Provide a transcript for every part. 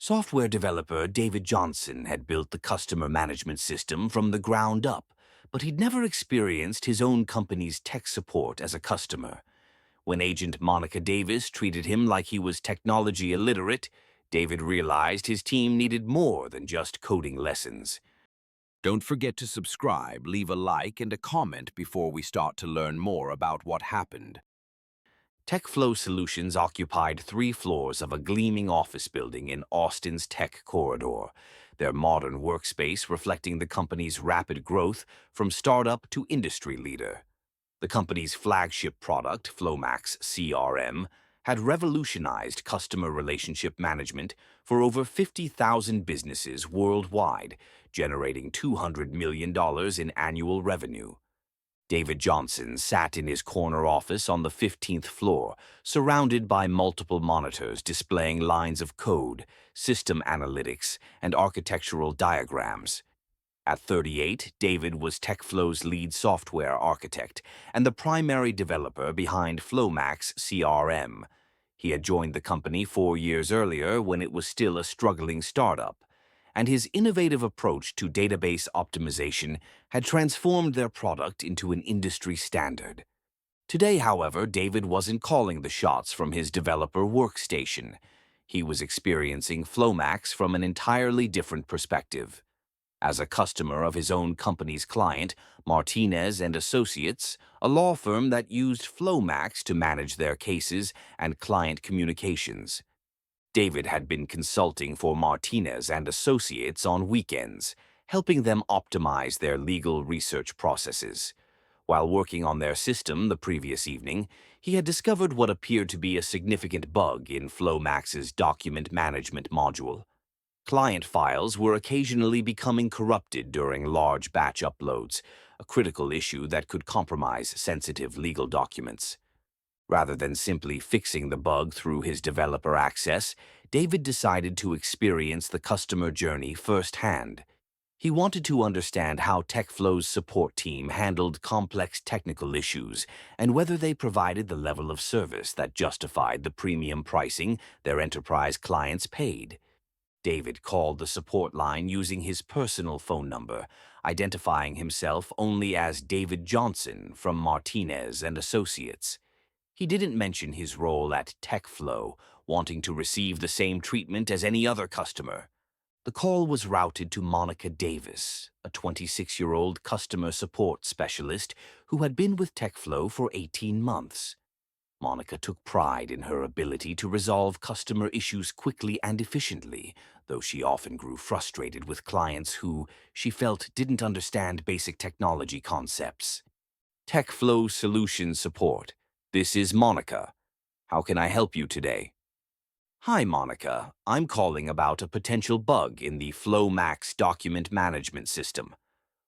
Software developer David Johnson had built the customer management system from the ground up, but he'd never experienced his own company's tech support as a customer. When agent Monica Davis treated him like he was technology illiterate, David realized his team needed more than just coding lessons. Don't forget to subscribe, leave a like, and a comment before we start to learn more about what happened. TechFlow Solutions occupied 3 floors of a gleaming office building in Austin's tech corridor, their modern workspace reflecting the company's rapid growth from startup to industry leader. The company's flagship product, FlowMax CRM, had revolutionized customer relationship management for over 50,000 businesses worldwide, generating $200 million in annual revenue. David Johnson sat in his corner office on the 15th floor, surrounded by multiple monitors displaying lines of code, system analytics, and architectural diagrams. At 38, David was TechFlow's lead software architect and the primary developer behind FlowMax CRM. He had joined the company 4 years earlier when it was still a struggling startup, and his innovative approach to database optimization had transformed their product into an industry standard. Today, however, David wasn't calling the shots from his developer workstation. He was experiencing FlowMax from an entirely different perspective. As a customer of his own company's client, Martinez and Associates, a law firm that used FlowMax to manage their cases and client communications. David had been consulting for Martinez and Associates on weekends, helping them optimize their legal research processes. While working on their system the previous evening, he had discovered what appeared to be a significant bug in FlowMax's document management module. Client files were occasionally becoming corrupted during large batch uploads, a critical issue that could compromise sensitive legal documents. Rather than simply fixing the bug through his developer access, David decided to experience the customer journey firsthand. He wanted to understand how TechFlow's support team handled complex technical issues and whether they provided the level of service that justified the premium pricing their enterprise clients paid. David called the support line using his personal phone number, identifying himself only as David Johnson from Martinez and Associates. He didn't mention his role at TechFlow, wanting to receive the same treatment as any other customer. The call was routed to Monica Davis, a 26-year-old customer support specialist who had been with TechFlow for 18 months. Monica took pride in her ability to resolve customer issues quickly and efficiently, though she often grew frustrated with clients who, she felt, didn't understand basic technology concepts. TechFlow Solution Support. This is Monica. How can I help you today? Hi, Monica. I'm calling about a potential bug in the FlowMax document management system.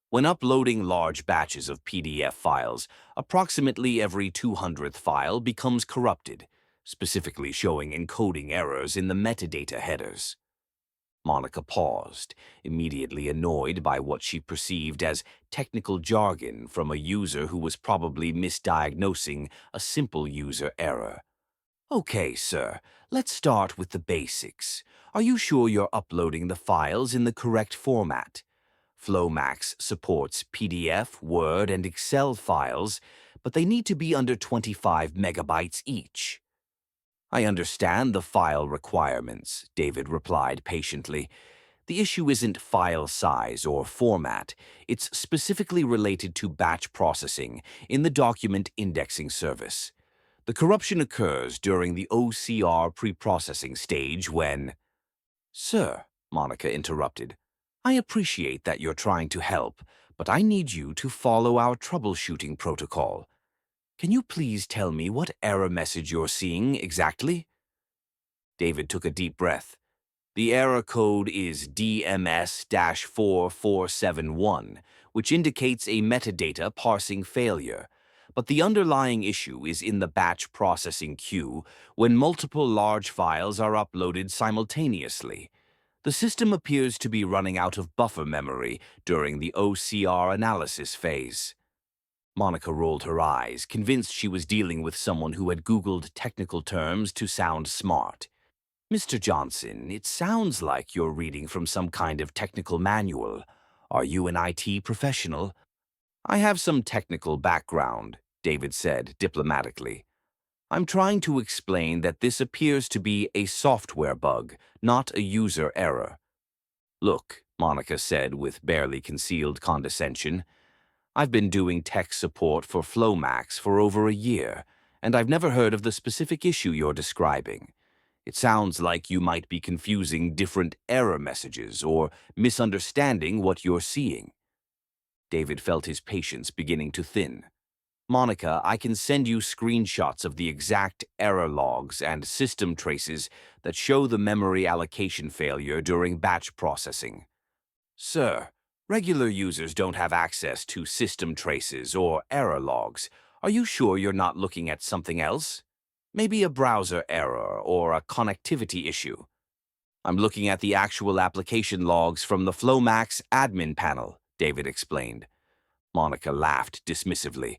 When uploading large batches of PDF files, approximately every 200th file becomes corrupted, specifically showing encoding errors in the metadata headers. Monica paused, immediately annoyed by what she perceived as technical jargon from a user who was probably misdiagnosing a simple user error. Okay, sir, let's start with the basics. Are you sure you're uploading the files in the correct format? FlowMax supports PDF, Word, and Excel files, but they need to be under 25 megabytes each. I understand the file requirements, David replied patiently. The issue isn't file size or format. It's specifically related to batch processing in the document indexing service. The corruption occurs during the OCR preprocessing stage when... Sir, Monica interrupted, I appreciate that you're trying to help, but I need you to follow our troubleshooting protocol. Can you please tell me what error message you're seeing exactly? David took a deep breath. The error code is DMS-4471, which indicates a metadata parsing failure. But the underlying issue is in the batch processing queue when multiple large files are uploaded simultaneously. The system appears to be running out of buffer memory during the OCR analysis phase. Monica rolled her eyes, convinced she was dealing with someone who had Googled technical terms to sound smart. Mr. Johnson, it sounds like you're reading from some kind of technical manual. Are you an IT professional? I have some technical background, David said diplomatically. I'm trying to explain that this appears to be a software bug, not a user error. Look, Monica said with barely concealed condescension, I've been doing tech support for FlowMax for over a year, and I've never heard of the specific issue you're describing. It sounds like you might be confusing different error messages or misunderstanding what you're seeing. David felt his patience beginning to thin. Monica, I can send you screenshots of the exact error logs and system traces that show the memory allocation failure during batch processing. Sir, regular users don't have access to system traces or error logs. Are you sure you're not looking at something else? Maybe a browser error or a connectivity issue. I'm looking at the actual application logs from the FlowMax admin panel, David explained. Monica laughed dismissively.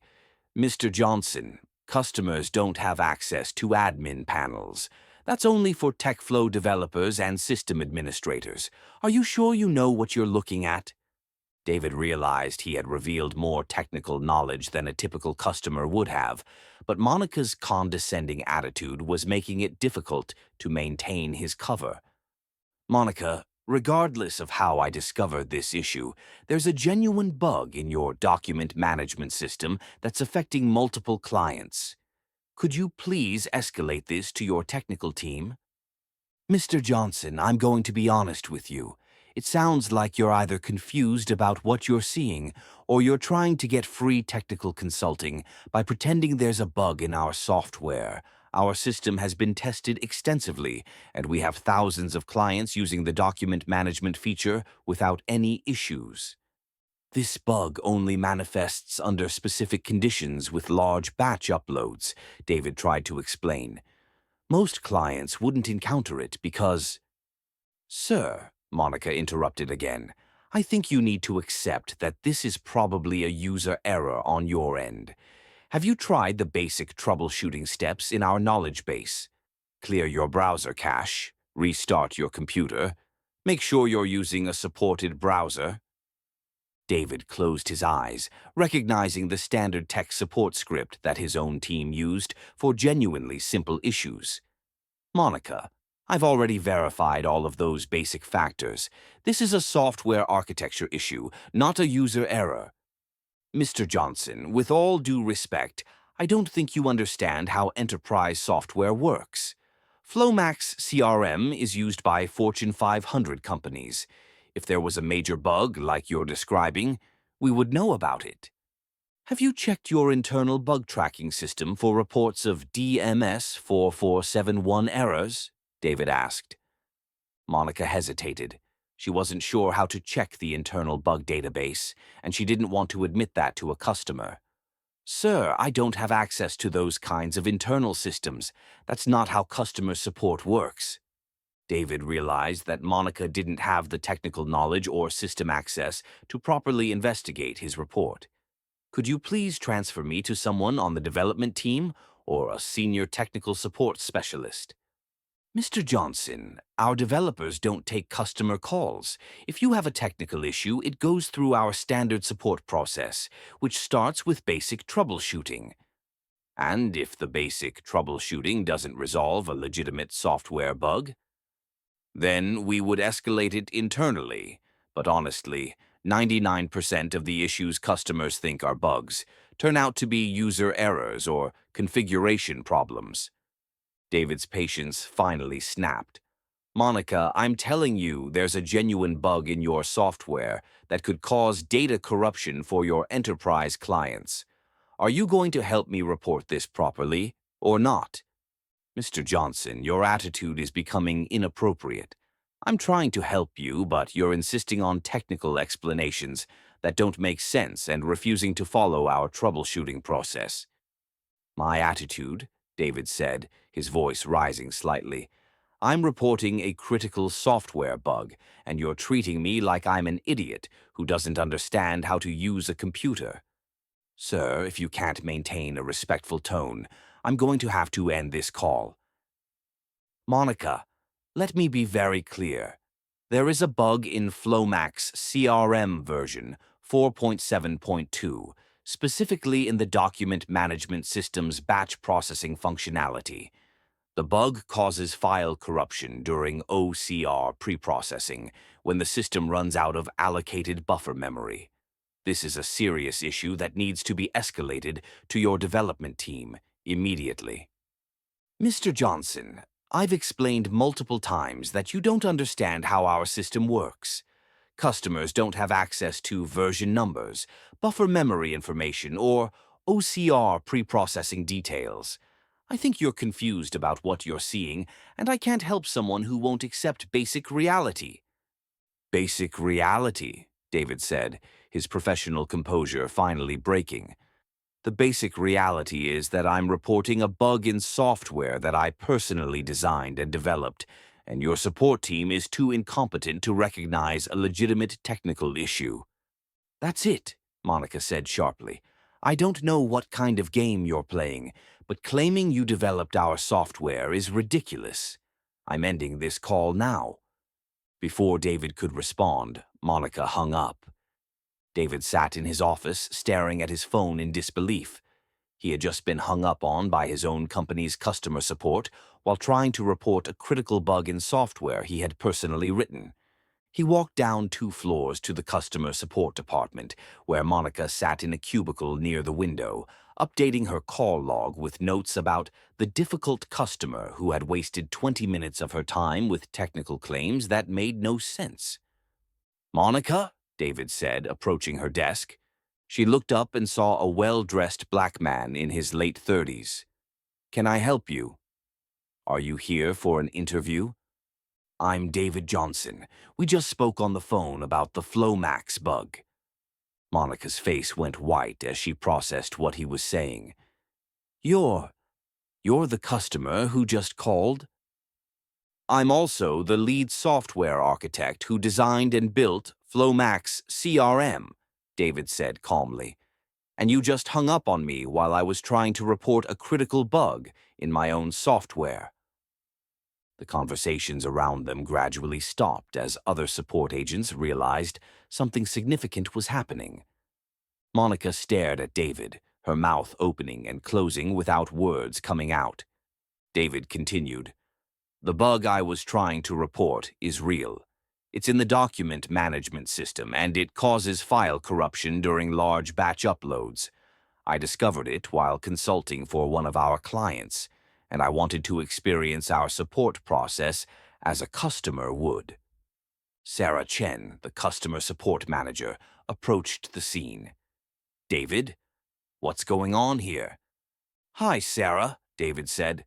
Mr. Johnson, customers don't have access to admin panels. That's only for TechFlow developers and system administrators. Are you sure you know what you're looking at? David realized he had revealed more technical knowledge than a typical customer would have, but Monica's condescending attitude was making it difficult to maintain his cover. Monica, regardless of how I discovered this issue, there's a genuine bug in your document management system that's affecting multiple clients. Could you please escalate this to your technical team? Mr. Johnson, I'm going to be honest with you. It sounds like you're either confused about what you're seeing or you're trying to get free technical consulting by pretending there's a bug in our software. Our system has been tested extensively, and we have thousands of clients using the document management feature without any issues. This bug only manifests under specific conditions with large batch uploads, David tried to explain. Most clients wouldn't encounter it because... Sir, Monica interrupted again, I think you need to accept that this is probably a user error on your end. Have you tried the basic troubleshooting steps in our knowledge base? Clear your browser cache, restart your computer, make sure you're using a supported browser. David closed his eyes, recognizing the standard tech support script that his own team used for genuinely simple issues. Monica, I've already verified all of those basic factors. This is a software architecture issue, not a user error. Mr. Johnson, with all due respect, I don't think you understand how enterprise software works. FlowMax CRM is used by Fortune 500 companies. If there was a major bug like you're describing, we would know about it. Have you checked your internal bug tracking system for reports of DMS 4471 errors? David asked. Monica hesitated. She wasn't sure how to check the internal bug database, and she didn't want to admit that to a customer. Sir, I don't have access to those kinds of internal systems. That's not how customer support works. David realized that Monica didn't have the technical knowledge or system access to properly investigate his report. Could you please transfer me to someone on the development team or a senior technical support specialist? Mr. Johnson, our developers don't take customer calls. If you have a technical issue, it goes through our standard support process, which starts with basic troubleshooting. And if the basic troubleshooting doesn't resolve a legitimate software bug, then we would escalate it internally. But honestly, 99% of the issues customers think are bugs turn out to be user errors or configuration problems. David's patience finally snapped. Monica, I'm telling you there's a genuine bug in your software that could cause data corruption for your enterprise clients. Are you going to help me report this properly or not? Mr. Johnson, your attitude is becoming inappropriate. I'm trying to help you, but you're insisting on technical explanations that don't make sense and refusing to follow our troubleshooting process. My attitude, David said, his voice rising slightly. I'm reporting a critical software bug, and you're treating me like I'm an idiot who doesn't understand how to use a computer. Sir, if you can't maintain a respectful tone, I'm going to have to end this call. Monica, Let me be very clear. There is a bug in FlowMax CRM version 4.7.2, specifically in the document management system's batch processing functionality. The bug causes file corruption during OCR preprocessing when the system runs out of allocated buffer memory. This is a serious issue that needs to be escalated to your development team immediately. Mr. Johnson, I've explained multiple times that you don't understand how our system works. Customers don't have access to version numbers, buffer memory information, or OCR preprocessing details. I think you're confused about what you're seeing, and I can't help someone who won't accept basic reality. Basic reality, David said, his professional composure finally breaking. The basic reality is that I'm reporting a bug in software that I personally designed and developed, and your support team is too incompetent to recognize a legitimate technical issue. That's it, Monica said sharply. I don't know what kind of game you're playing, but claiming you developed our software is ridiculous. I'm ending this call now. Before David could respond, Monica hung up. David sat in his office, staring at his phone in disbelief. He had just been hung up on by his own company's customer support while trying to report a critical bug in software he had personally written. He walked down 2 floors to the customer support department, where Monica sat in a cubicle near the window, updating her call log with notes about the difficult customer who had wasted 20 minutes of her time with technical claims that made no sense. "Monica?" David said, approaching her desk. She looked up and saw a well-dressed black man in his late 30s. "Can I help you?" "Are you here for an interview?" "I'm David Johnson. We just spoke on the phone about the FlowMax bug." Monica's face went white as she processed what he was saying. You're the customer who just called?" "I'm also the lead software architect who designed and built FlowMax CRM," David said calmly. "And you just hung up on me while I was trying to report a critical bug in my own software." The conversations around them gradually stopped as other support agents realized something significant was happening. Monica stared at David, her mouth opening and closing without words coming out. David continued. "The bug I was trying to report is real. It's in the document management system, and it causes file corruption during large batch uploads. I discovered it while consulting for one of our clients, and I wanted to experience our support process as a customer would." Sarah Chen, the customer support manager, approached the scene. "David, what's going on here?" "Hi, Sarah," David said.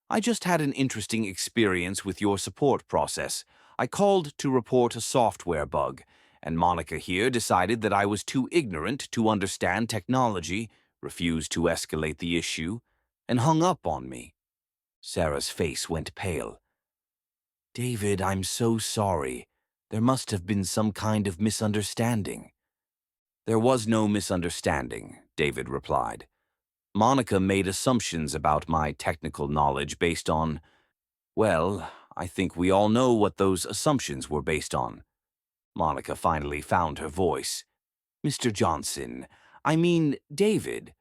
"I just had an interesting experience with your support process. I called to report a software bug, and Monica here decided that I was too ignorant to understand technology, refused to escalate the issue, and hung up on me." Sarah's face went pale. "David, I'm so sorry. There must have been some kind of misunderstanding." "There was no misunderstanding," David replied. "Monica made assumptions about my technical knowledge based on, well, I think we all know what those assumptions were based on." Monica finally found her voice. "Mr. Johnson, I mean, David,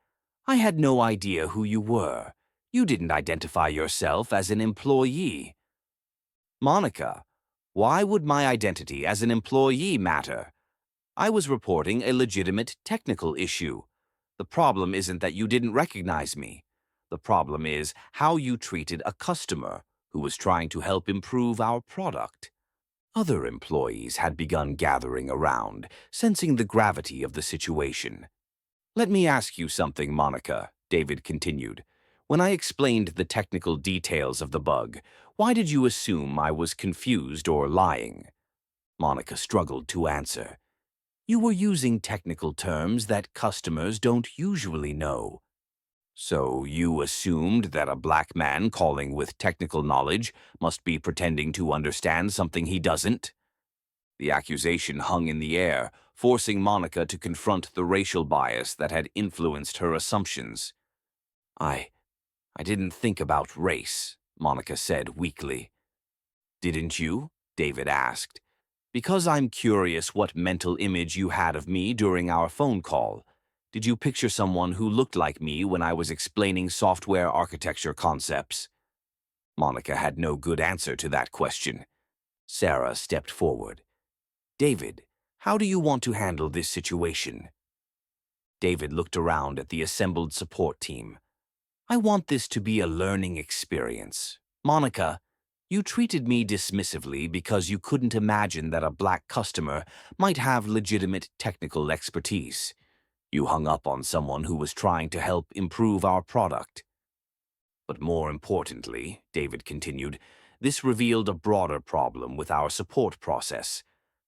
I had no idea who you were. You didn't identify yourself as an employee." "Monica, why would my identity as an employee matter? I was reporting a legitimate technical issue. The problem isn't that you didn't recognize me. The problem is how you treated a customer who was trying to help improve our product." Other employees had begun gathering around, sensing the gravity of the situation. "Let me ask you something, Monica," David continued. "When I explained the technical details of the bug, why did you assume I was confused or lying?" Monica struggled to answer. "You were using technical terms that customers don't usually know." "So you assumed that a black man calling with technical knowledge must be pretending to understand something he doesn't?" The accusation hung in the air, forcing Monica to confront the racial bias that had influenced her assumptions. I didn't think about race," Monica said weakly. Didn't you? David asked. Because I'm curious what mental image you had of me during our phone call. Did you picture someone who looked like me when I was explaining software architecture concepts? Monica had no good answer to that question. Sarah stepped forward. David, how do you want to handle this situation? David looked around at the assembled support team. I want this to be a learning experience. Monica, you treated me dismissively because you couldn't imagine that a black customer might have legitimate technical expertise. You hung up on someone who was trying to help improve our product. But more importantly, David continued, this revealed a broader problem with our support process.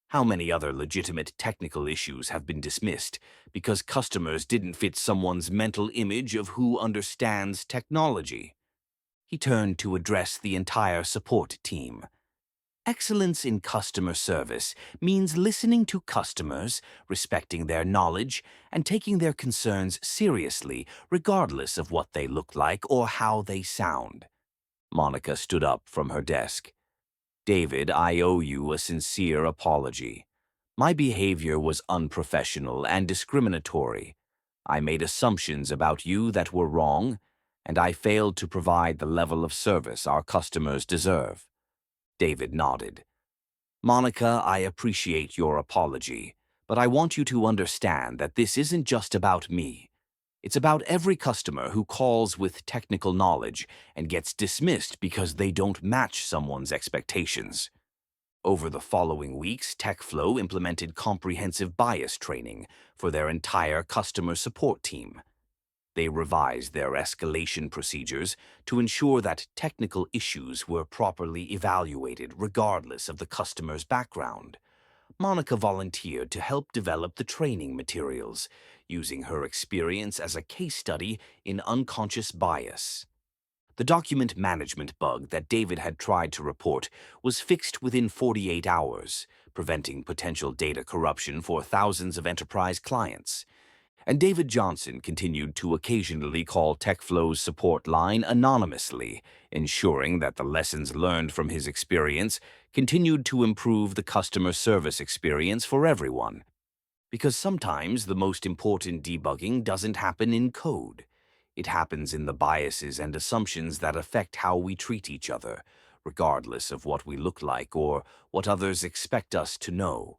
How many other legitimate technical issues have been dismissed because customers didn't fit someone's mental image of who understands technology? He turned to address the entire support team. Excellence in customer service means listening to customers, respecting their knowledge, and taking their concerns seriously, regardless of what they look like or how they sound. Monica stood up from her desk. David, I owe you a sincere apology. My behavior was unprofessional and discriminatory. I made assumptions about you that were wrong, and I failed to provide the level of service our customers deserve. David nodded. Monica, I appreciate your apology, but I want you to understand that this isn't just about me. It's about every customer who calls with technical knowledge and gets dismissed because they don't match someone's expectations. Over the following weeks, TechFlow implemented comprehensive bias training for their entire customer support team. They revised their escalation procedures to ensure that technical issues were properly evaluated regardless of the customer's background. Monica volunteered to help develop the training materials, using her experience as a case study in unconscious bias. The document management bug that David had tried to report was fixed within 48 hours, preventing potential data corruption for thousands of enterprise clients. And David Johnson continued to occasionally call TechFlow's support line anonymously, ensuring that the lessons learned from his experience continued to improve the customer service experience for everyone. Because sometimes the most important debugging doesn't happen in code. It happens in the biases and assumptions that affect how we treat each other, regardless of what we look like or what others expect us to know.